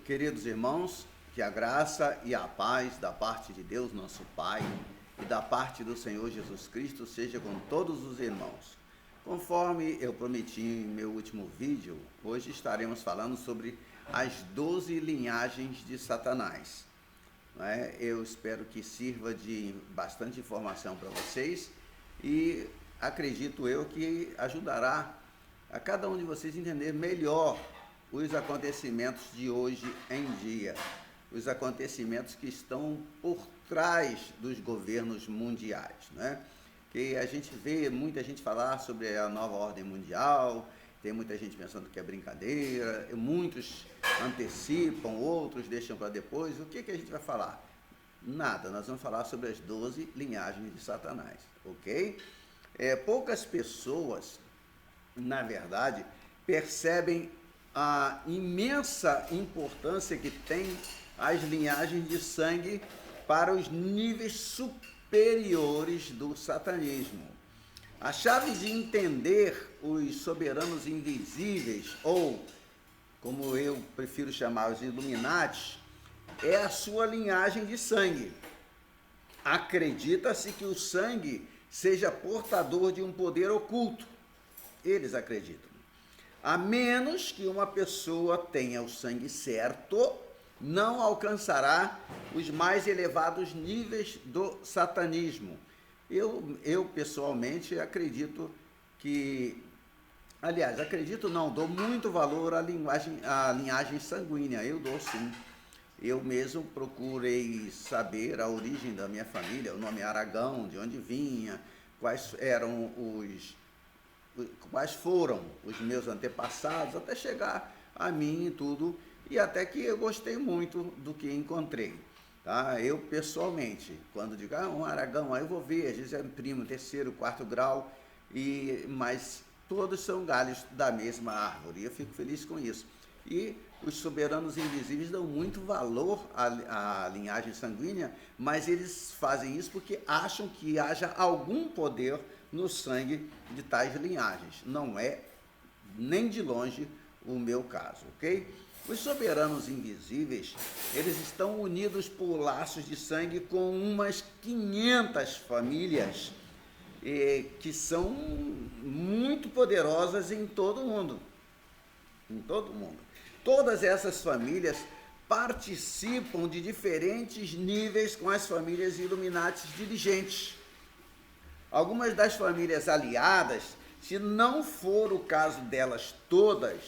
Queridos irmãos, que a graça e a paz da parte de Deus, nosso Pai, e da parte do Senhor Jesus Cristo seja com todos os irmãos. Conforme eu prometi em meu último vídeo, hoje estaremos falando sobre as 12 linhagens de Satanás. Eu espero que sirva de bastante informação para vocês e acredito eu que ajudará a cada um de vocês entender melhor os acontecimentos de hoje em dia, os acontecimentos que estão por trás dos governos mundiais, Que a gente vê muita gente falar sobre a nova ordem mundial, tem muita gente pensando que é brincadeira, muitos antecipam, outros deixam para depois. O que a gente vai falar? Nada, nós vamos falar sobre as 12 linhagens de Satanás, ok? Poucas pessoas, na verdade, percebem a imensa importância que tem as linhagens de sangue para os níveis superiores do satanismo. A chave de entender os soberanos invisíveis, ou como eu prefiro chamar os Illuminati, é a sua linhagem de sangue. Acredita-se que o sangue seja portador de um poder oculto. Eles acreditam. A menos que uma pessoa tenha o sangue certo, não alcançará os mais elevados níveis do satanismo. Eu pessoalmente acredito que, aliás, acredito não, dou muito valor à linhagem sanguínea, eu dou sim. Eu mesmo procurei saber a origem da minha família, o nome Aragão, de onde vinha, quais foram os meus antepassados, até chegar a mim e tudo, e até que eu gostei muito do que encontrei. Tá? Eu, pessoalmente, quando digo, um Aragão, aí eu vou ver, às vezes é primo, terceiro, quarto grau, mas todos são galhos da mesma árvore, e eu fico feliz com isso. E os soberanos invisíveis dão muito valor à linhagem sanguínea, mas eles fazem isso porque acham que haja algum poder no sangue de tais linhagens. Não é nem de longe o meu caso, ok? Os soberanos invisíveis, eles estão unidos por laços de sangue com umas 500 famílias que são muito poderosas em todo o mundo. Em todo o mundo. Todas essas famílias participam de diferentes níveis com as famílias Illuminati dirigentes. Algumas das famílias aliadas, se não for o caso delas todas,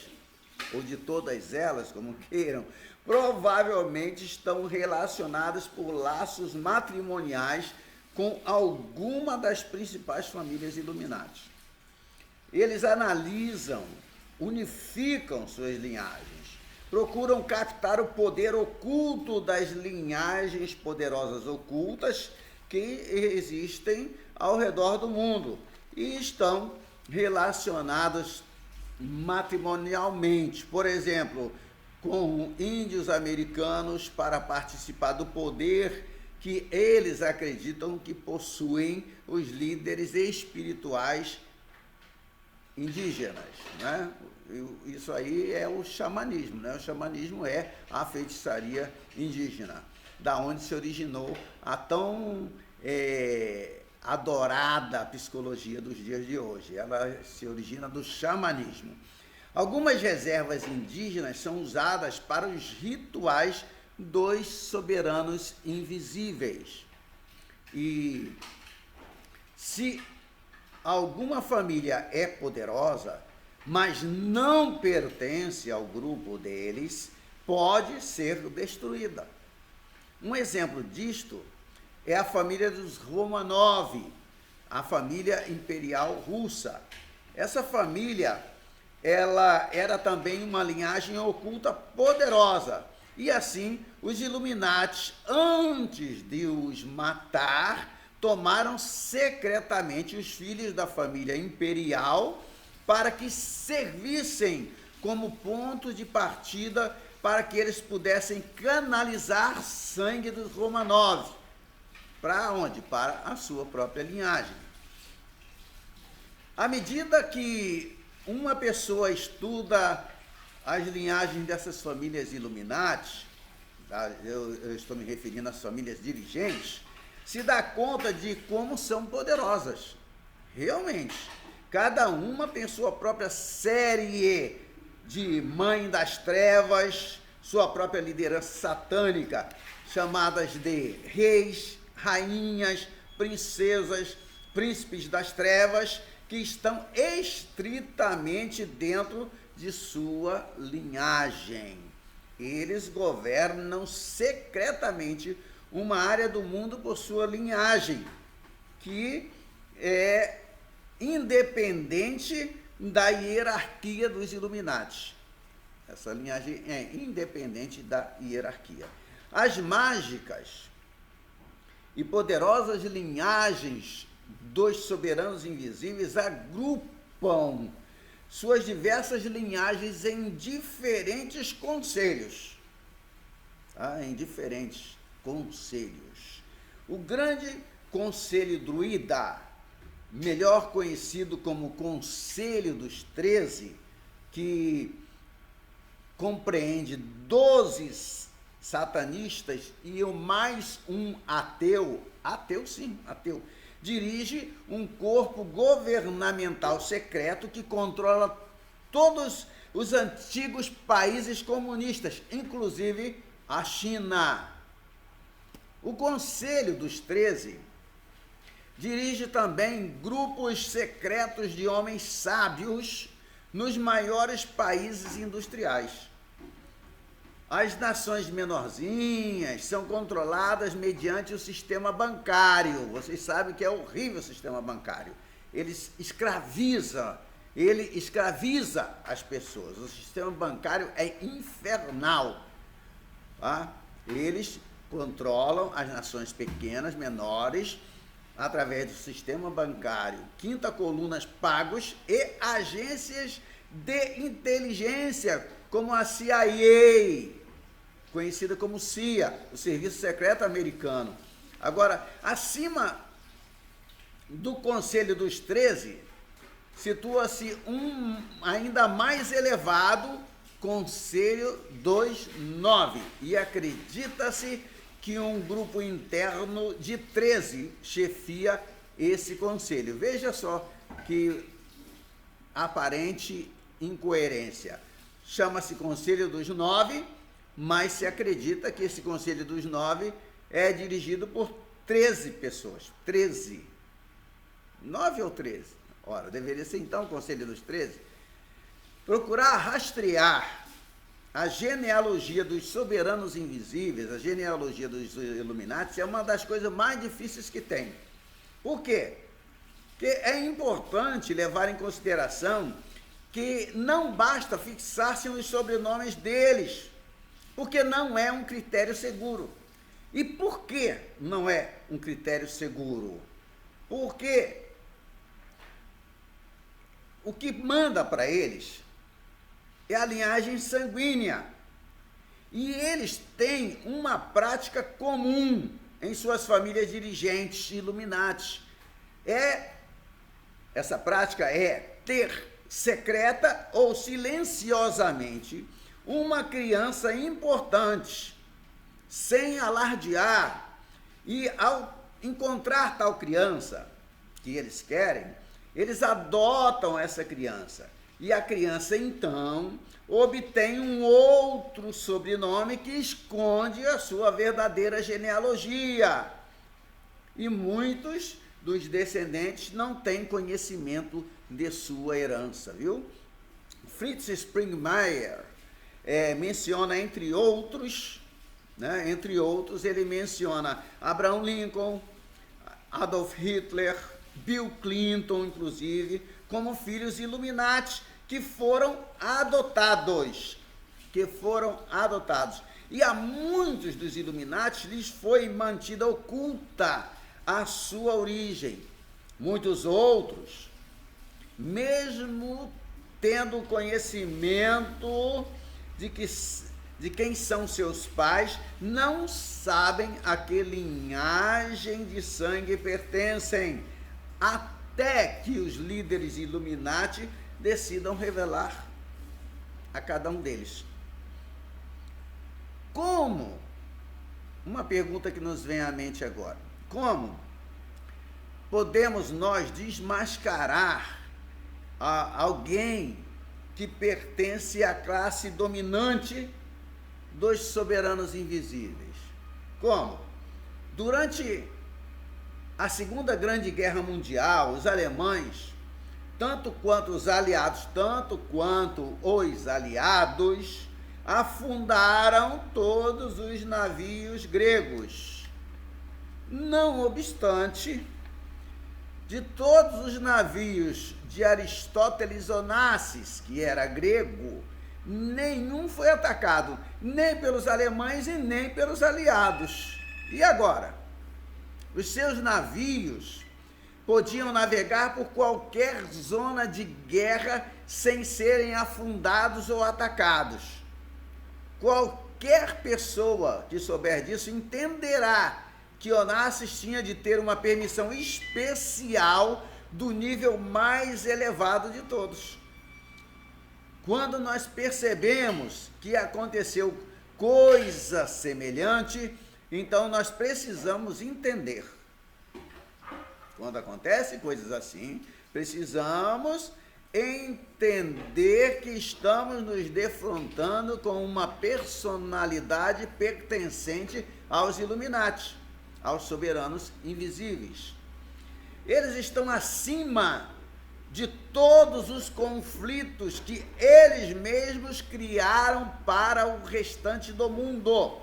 ou de todas elas, como queiram, provavelmente estão relacionadas por laços matrimoniais com alguma das principais famílias Illuminati. Eles analisam, unificam suas linhagens, procuram captar o poder oculto das linhagens poderosas ocultas que existem ao redor do mundo e estão relacionadas matrimonialmente, por exemplo, com índios americanos para participar do poder que eles acreditam que possuem os líderes espirituais indígenas, Isso aí é o xamanismo, O xamanismo é a feitiçaria indígena, da onde se originou a tão adorada psicologia dos dias de hoje. Ela se origina do xamanismo. Algumas reservas indígenas são usadas para os rituais dos soberanos invisíveis. E se alguma família é poderosa, mas não pertence ao grupo deles, pode ser destruída. Um exemplo disto é a família dos Romanov, a família imperial russa. Essa família, ela era também uma linhagem oculta poderosa. E assim, os Illuminati, antes de os matar, tomaram secretamente os filhos da família imperial para que servissem como ponto de partida para que eles pudessem canalizar sangue dos Romanov. Para onde? Para a sua própria linhagem. À medida que uma pessoa estuda as linhagens dessas famílias Illuminati, tá? Eu estou me referindo às famílias dirigentes, se dá conta de como são poderosas. Realmente, cada uma tem sua própria série de mãe das trevas, sua própria liderança satânica, chamadas de reis, rainhas, princesas, príncipes das trevas, que estão estritamente dentro de sua linhagem. Eles governam secretamente uma área do mundo por sua linhagem, que é independente da hierarquia dos Illuminati. Essa linhagem é independente da hierarquia. As mágicas e poderosas linhagens dos soberanos invisíveis agrupam suas diversas linhagens em diferentes conselhos. Em diferentes conselhos. O grande conselho druida, melhor conhecido como Conselho dos 13, que compreende 12 satanistas e mais um ateu, dirige um corpo governamental secreto que controla todos os antigos países comunistas, inclusive a China. O Conselho dos 13 dirige também grupos secretos de homens sábios nos maiores países industriais. As nações menorzinhas são controladas mediante o sistema bancário. Vocês sabem que é horrível o sistema bancário. Ele escraviza as pessoas. O sistema bancário é infernal. Tá? Eles controlam as nações pequenas, menores, através do sistema bancário, quinta colunas pagos e agências de inteligência, como a CIA, conhecida como CIA, o Serviço Secreto Americano. Agora, acima do Conselho dos 13, situa-se um ainda mais elevado Conselho dos 9, e acredita-se que um grupo interno de 13 chefia esse conselho. Veja só que aparente incoerência. Chama-se Conselho dos 9, mas se acredita que esse Conselho dos 9 é dirigido por 13 pessoas. 13. 9 ou 13? Ora, deveria ser então o Conselho dos 13. Procurar rastrear a genealogia dos soberanos invisíveis, a genealogia dos Illuminati, é uma das coisas mais difíceis que tem. Por quê? Porque é importante levar em consideração que não basta fixar-se nos sobrenomes deles, porque não é um critério seguro. E por que não é um critério seguro? Porque o que manda para eles é a linhagem sanguínea. E eles têm uma prática comum em suas famílias dirigentes Illuminati. Essa prática é ter secreta ou silenciosamente uma criança importante, sem alardear, e ao encontrar tal criança que eles querem, eles adotam essa criança. E a criança, então, obtém um outro sobrenome que esconde a sua verdadeira genealogia. E muitos dos descendentes não têm conhecimento de sua herança, viu? Fritz Springmeier menciona, entre outros, ele menciona Abraham Lincoln, Adolf Hitler, Bill Clinton, inclusive, como filhos Illuminati, que foram adotados. E a muitos dos Illuminati lhes foi mantida oculta a sua origem. Muitos outros, mesmo tendo conhecimento de quem são seus pais, não sabem a que linhagem de sangue pertencem, até que os líderes Illuminati decidam revelar. a cada um deles. Como? Uma pergunta que nos vem à mente agora. Como podemos nós desmascarar alguém que pertence à classe dominante dos soberanos invisíveis? Como? Durante a Segunda Grande Guerra Mundial, os alemães, tanto quanto os aliados, afundaram todos os navios gregos. Não obstante, de todos os navios de Aristóteles Onassis, que era grego, nenhum foi atacado, nem pelos alemães e nem pelos aliados. E agora? Os seus navios podiam navegar por qualquer zona de guerra sem serem afundados ou atacados. Qualquer pessoa que souber disso entenderá que Onassis tinha de ter uma permissão especial do nível mais elevado de todos. Quando nós percebemos que aconteceu coisa semelhante, então nós precisamos entender. Quando acontece coisas assim, precisamos entender que estamos nos defrontando com uma personalidade pertencente aos Illuminati, aos soberanos invisíveis. Eles estão acima de todos os conflitos que eles mesmos criaram para o restante do mundo.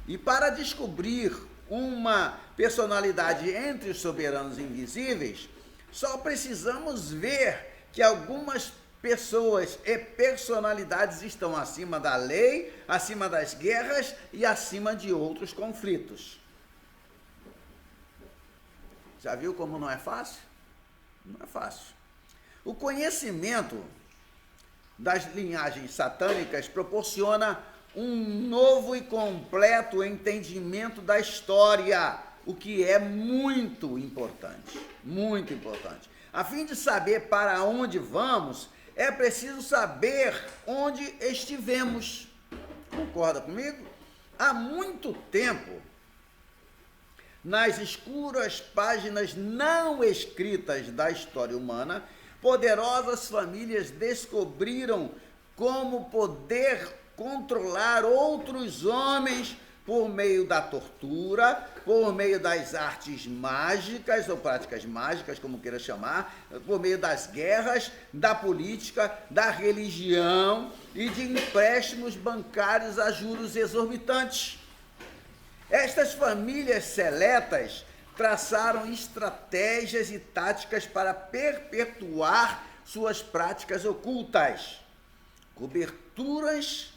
E para descobrir uma personalidade entre os soberanos invisíveis, só precisamos ver que algumas pessoas e personalidades estão acima da lei, acima das guerras e acima de outros conflitos. Já viu como não é fácil? Não é fácil. O conhecimento das linhagens satânicas proporciona um novo e completo entendimento da história, o que é muito importante, muito importante. A fim de saber para onde vamos, é preciso saber onde estivemos. Concorda comigo? Há muito tempo, nas escuras páginas não escritas da história humana, poderosas famílias descobriram como poder controlar outros homens por meio da tortura, por meio das artes mágicas, ou práticas mágicas, como queira chamar, por meio das guerras, da política, da religião e de empréstimos bancários a juros exorbitantes. Estas famílias seletas traçaram estratégias e táticas para perpetuar suas práticas ocultas. Coberturas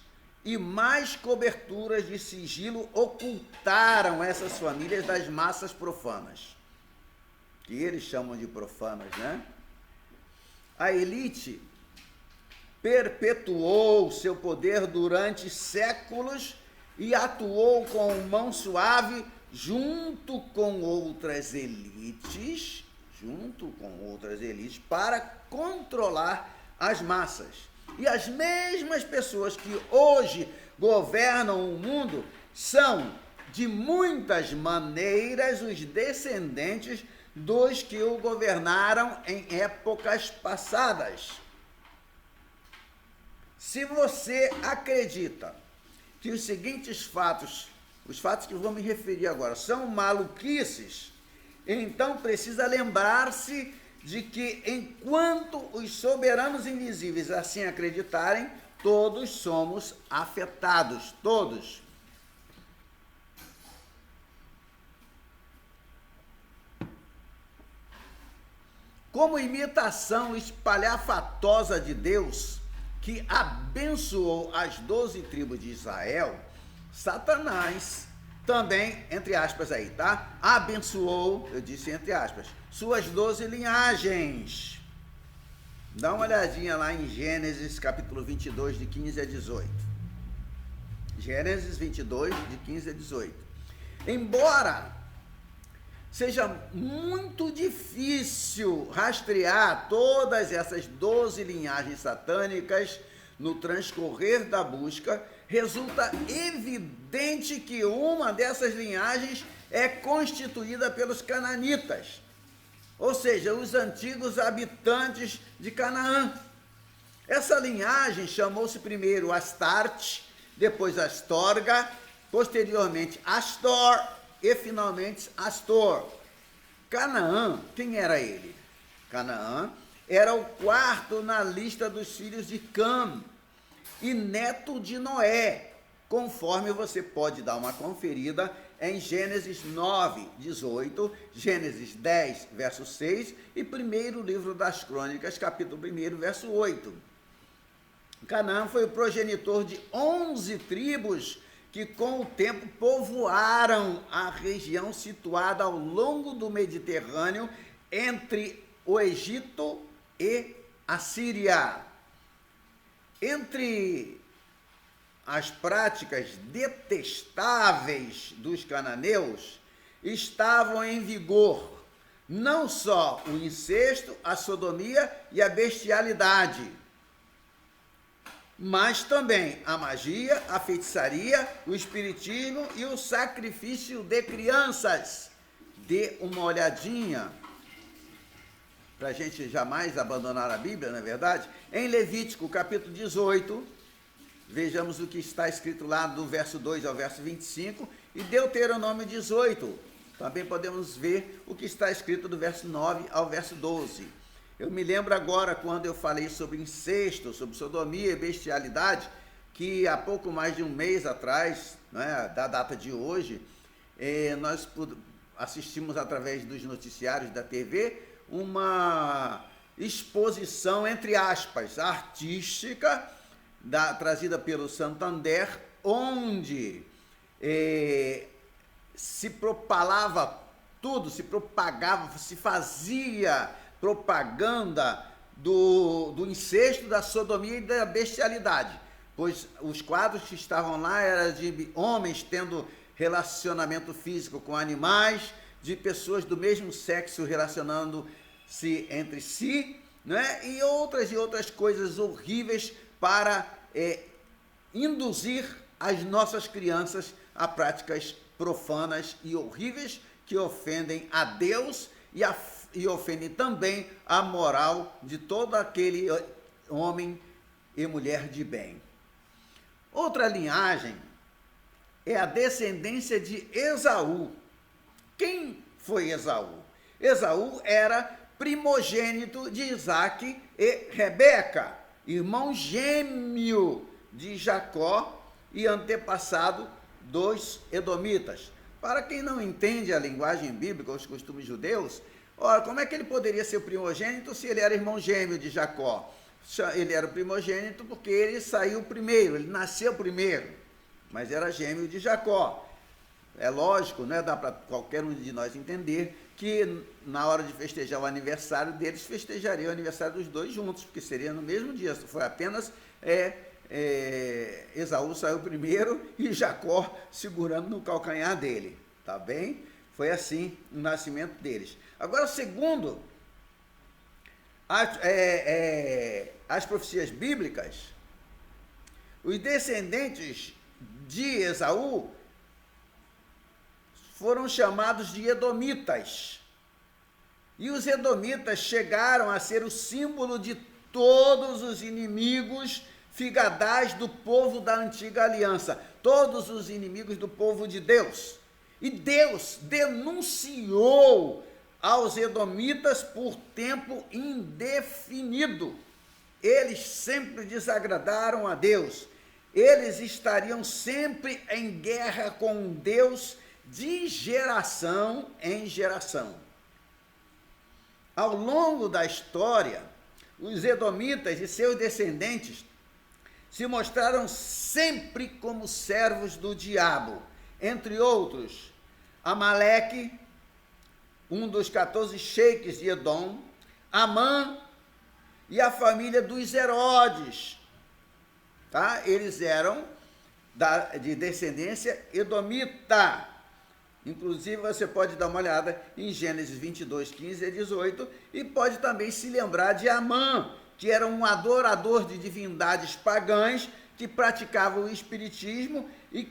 e mais coberturas de sigilo ocultaram essas famílias das massas profanas, que eles chamam de profanas, né? A elite perpetuou seu poder durante séculos e atuou com mão suave junto com outras elites, para controlar as massas. E as mesmas pessoas que hoje governam o mundo são, de muitas maneiras, os descendentes dos que o governaram em épocas passadas. Se você acredita que os seguintes fatos, os fatos que vou me referir agora, são maluquices, então precisa lembrar-se de que, enquanto os soberanos invisíveis assim acreditarem, todos somos afetados, todos. Como imitação espalhafatosa de Deus, que abençoou as 12 tribos de Israel, Satanás também, entre aspas aí, tá? Abençoou, eu disse entre aspas, suas 12 linhagens. Dá uma olhadinha lá em Gênesis capítulo 22, de 15 a 18. Gênesis 22, de 15 a 18. Embora seja muito difícil rastrear todas essas 12 linhagens satânicas, no transcorrer da busca, resulta evidente que uma dessas linhagens é constituída pelos cananitas, ou seja, os antigos habitantes de Canaã. Essa linhagem chamou-se primeiro Astarte, depois Astorga, posteriormente Astor e finalmente Astor. Canaã, quem era ele? Canaã era o quarto na lista dos filhos de Cam e neto de Noé, conforme você pode dar uma conferida em Gênesis 9, 18, Gênesis 10, verso 6 e primeiro livro das Crônicas, capítulo 1, verso 8. Canaã foi o progenitor de 11 tribos que com o tempo povoaram a região situada ao longo do Mediterrâneo entre o Egito e a Síria. Entre as práticas detestáveis dos cananeus estavam em vigor não só o incesto, a sodomia e a bestialidade, mas também a magia, a feitiçaria, o espiritismo e o sacrifício de crianças. Dê uma olhadinha, para a gente jamais abandonar a Bíblia, não é verdade? Em Levítico, capítulo 18, vejamos o que está escrito lá do verso 2 ao verso 25, e Deuteronômio 18, também podemos ver o que está escrito do verso 9 ao verso 12. Eu me lembro agora, quando eu falei sobre incesto, sobre sodomia e bestialidade, que há pouco mais de um mês atrás, né, da data de hoje, nós assistimos através dos noticiários da TV uma exposição, entre aspas, artística, trazida pelo Santander, onde se propalava tudo, se propagava, se fazia propaganda do incesto, da sodomia e da bestialidade, pois os quadros que estavam lá eram de homens tendo relacionamento físico com animais, de pessoas do mesmo sexo relacionando-se entre si, né? E outras coisas horríveis para induzir as nossas crianças a práticas profanas e horríveis que ofendem a Deus e ofendem também a moral de todo aquele homem e mulher de bem. Outra linhagem é a descendência de Esaú. Quem foi Esaú? Esaú era primogênito de Isaque e Rebeca, irmão gêmeo de Jacó e antepassado dos edomitas. Para quem não entende a linguagem bíblica, os costumes judeus, ora, como é que ele poderia ser o primogênito se ele era irmão gêmeo de Jacó? Ele era o primogênito porque ele saiu primeiro, ele nasceu primeiro, mas era gêmeo de Jacó. É lógico, né? Dá para qualquer um de nós entender que na hora de festejar o aniversário deles, festejaria o aniversário dos dois juntos, porque seria no mesmo dia. Foi apenas Esaú saiu primeiro e Jacó segurando no calcanhar dele, tá bem? Foi assim o nascimento deles. Agora, segundo as profecias bíblicas, os descendentes de Esaú foram chamados de edomitas. E os edomitas chegaram a ser o símbolo de todos os inimigos figadais do povo da antiga aliança, todos os inimigos do povo de Deus. E Deus denunciou aos edomitas por tempo indefinido. Eles sempre desagradaram a Deus. Eles estariam sempre em guerra com Deus de geração em geração. Ao longo da história, os edomitas e seus descendentes se mostraram sempre como servos do diabo, entre outros, Amaleque, um dos 14 sheiks de Edom, Amã e a família dos Herodes, tá? Eles eram de descendência edomita. Inclusive, você pode dar uma olhada em Gênesis 22, 15 a 18, e pode também se lembrar de Amã, que era um adorador de divindades pagãs, que praticava o espiritismo e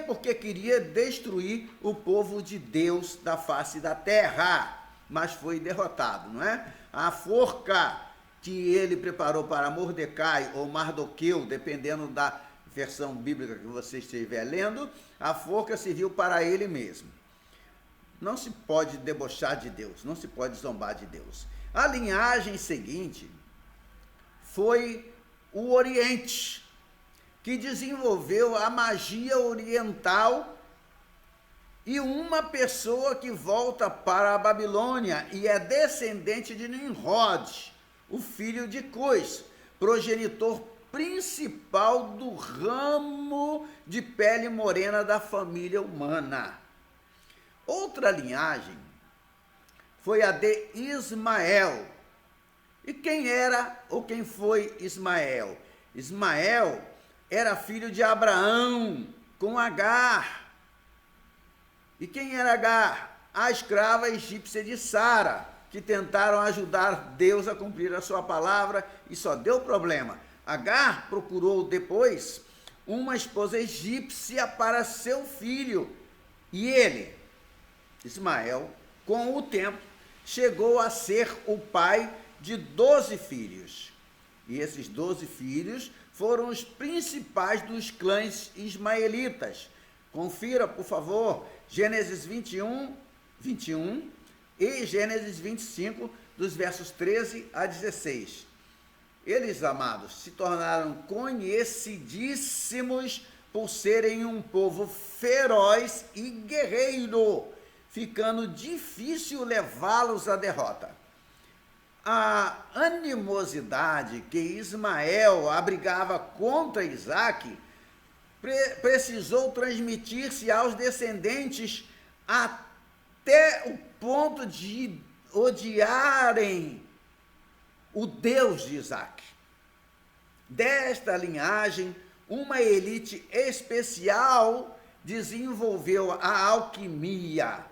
porque queria destruir o povo de Deus da face da terra, mas foi derrotado, não é? A forca que ele preparou para Mordecai ou Mardoqueu, dependendo da versão bíblica que você estiver lendo, a forca serviu para ele mesmo. Não se pode debochar de Deus, não se pode zombar de Deus. A linhagem seguinte foi o Oriente, que desenvolveu a magia oriental, e uma pessoa que volta para a Babilônia e é descendente de Nimrod, o filho de Cus, progenitor principal do ramo de pele morena da família humana. Outra linhagem foi a de Ismael. E quem era ou quem foi Ismael? Ismael era filho de Abraão com Agar. E quem era Agar? A escrava egípcia de Sara, que tentaram ajudar Deus a cumprir a sua palavra e só deu problema. Agar procurou depois uma esposa egípcia para seu filho. E ele, Ismael, com o tempo, chegou a ser o pai de 12 filhos. E esses 12 filhos foram os principais dos clãs ismaelitas. Confira, por favor, Gênesis 21 e Gênesis 25, dos versos 13 a 16. Eles, amados, se tornaram conhecidíssimos por serem um povo feroz e guerreiro, ficando difícil levá-los à derrota. A animosidade que Ismael abrigava contra Isaque precisou transmitir-se aos descendentes até o ponto de odiarem o Deus de Isaque. Desta linhagem, uma elite especial desenvolveu a alquimia,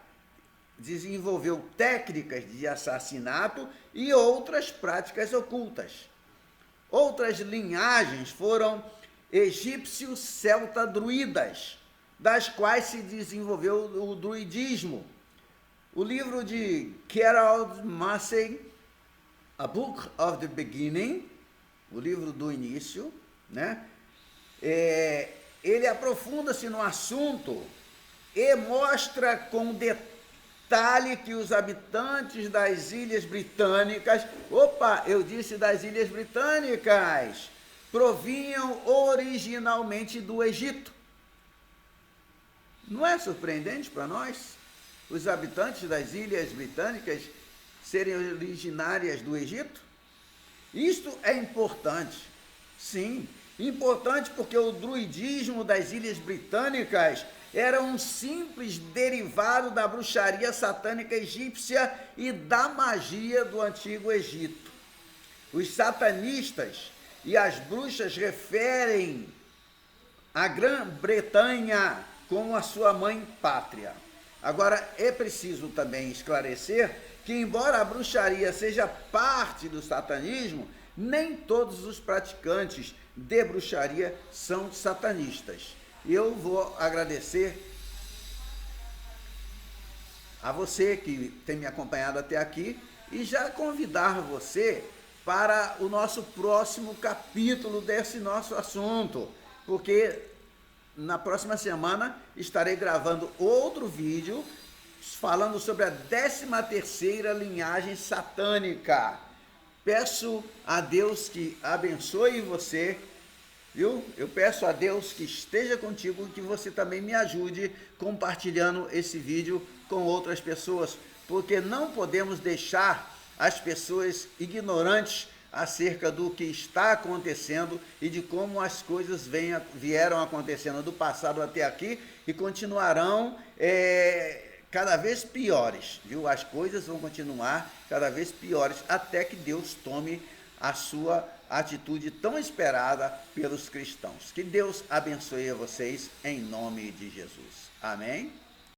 desenvolveu técnicas de assassinato e outras práticas ocultas. Outras linhagens foram egípcio-celta-druidas, das quais se desenvolveu o druidismo. O livro de Gerald Massey, A Book of the Beginning, o livro do início, né? Ele aprofunda-se no assunto e mostra com detalhe que os habitantes das Ilhas Britânicas, eu disse das Ilhas Britânicas, provinham originalmente do Egito. Não é surpreendente para nós os habitantes das Ilhas Britânicas serem originárias do Egito? Isto é importante, sim, importante porque o druidismo das Ilhas Britânicas era um simples derivado da bruxaria satânica egípcia e da magia do Antigo Egito. Os satanistas e as bruxas referem a Grã-Bretanha como a sua mãe pátria. Agora, é preciso também esclarecer que, embora a bruxaria seja parte do satanismo, nem todos os praticantes de bruxaria são satanistas. Eu vou agradecer a você que tem me acompanhado até aqui e já convidar você para o nosso próximo capítulo desse nosso assunto, porque na próxima semana estarei gravando outro vídeo falando sobre a 13ª linhagem satânica. Peço a Deus que abençoe você, viu? Eu peço a Deus que esteja contigo e que você também me ajude compartilhando esse vídeo com outras pessoas, porque não podemos deixar as pessoas ignorantes acerca do que está acontecendo e de como as coisas vieram acontecendo do passado até aqui e continuarão cada vez piores, viu? As coisas vão continuar cada vez piores até que Deus tome a sua atitude tão esperada pelos cristãos. Que Deus abençoe a vocês em nome de Jesus. Amém?